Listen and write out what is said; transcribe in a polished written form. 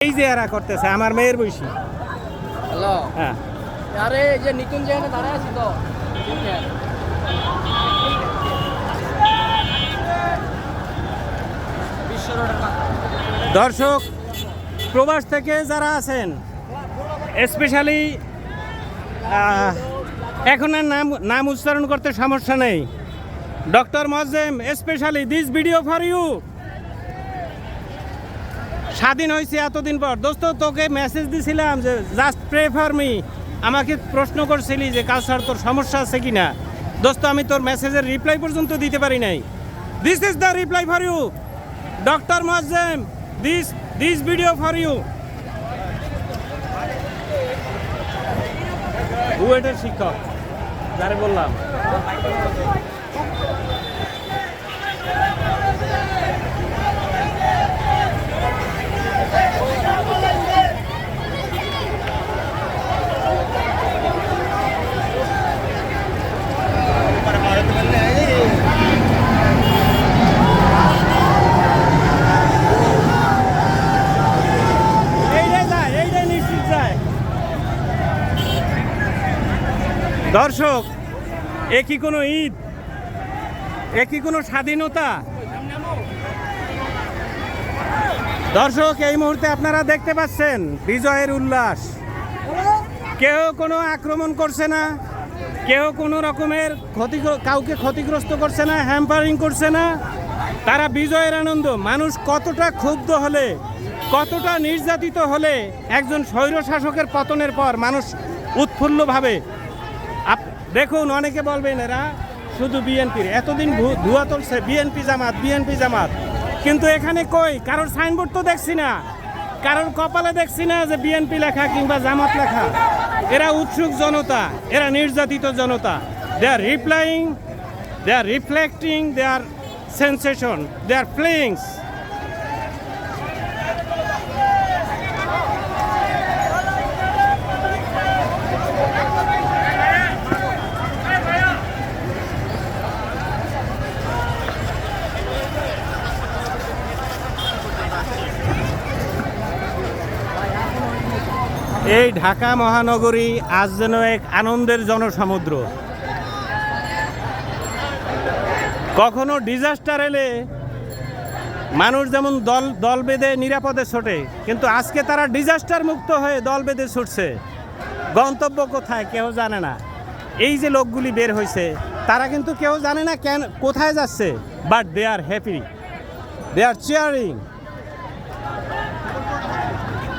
এই যে এরা করতেছে আমার মেয়ের বয়সী। হ্যালো, হ্যাঁ আরে এই যে নিকুঞ্জ এখানে দাঁড়ায় আছি তো। বিশ্ব রোডের দর্শক প্রবাস থেকে যারা আছেন স্পেশালি এখন আর নাম উচ্চারণ করতে সমস্যা নেই। Doctor Moazzem specially this video for you. স্বাধীন হয়েছে এতদিন পর। দোস্ত তোকে মেসেজ দিছিলাম যে জাস্ট প্রে ফর মি। আমাকে প্রশ্ন করছিলি যে কাউসার তোর সমস্যা আছে কি না। দোস্ত আমি তোর মেসেজের রিপ্লাই পর্যন্ত দিতে পারি নাই। This is the reply for you doctor Moazzem, this video for you. বুয়েটের শিক্ষক যারে বললাম। দর্শক এ কি কোনো ঈদ, এ কি কোনো স্বাধীনতা? দর্শক এই মুহূর্তে আপনারা দেখতে পাচ্ছেন বিজয়ের উল্লাস। কেউ কোনো আক্রমণ করছে না, কেউ কোনো রকমের কাউকে ক্ষতিগ্রস্ত করছে না, হ্যাম্পারিং করছে না। তারা বিজয়ের আনন্দ। মানুষ কতটা ক্ষুব্ধ হলে, কতটা নির্যাতিত হলে একজন স্বৈরশাসকের পতনের পর মানুষ উৎফুল্লভাবে। দেখুন অনেকে বলবেন এরা শুধু বিএনপির, এতদিন ধুয়া তুলছে বিএনপি জামাত, কিন্তু এখানে কই কারোর সাইনবোর্ড তো দেখছি না, কারোর কপালে দেখছি না যে বিএনপি লেখা কিংবা জামাত লেখা। এরা উৎসুক জনতা, এরা নির্যাতিত জনতা। They are replying, they are reflecting their sensation, their feelings. এই ঢাকা মহানগরী আজ যেন এক আনন্দের জনসমুদ্র। কখনো ডিজাস্টার এলে মানুষ যেমন দল বেঁধে নিরাপদে ছোটে, কিন্তু আজকে তারা ডিজাস্টার মুক্ত হয়ে দল বেঁধে ছুটছে। গন্তব্য কোথায় কেউ জানে না। এই যে লোকগুলি বের হয়েছে তারা কিন্তু কেউ জানে না কেন কোথায় যাচ্ছে, but they are happy, they are cheering.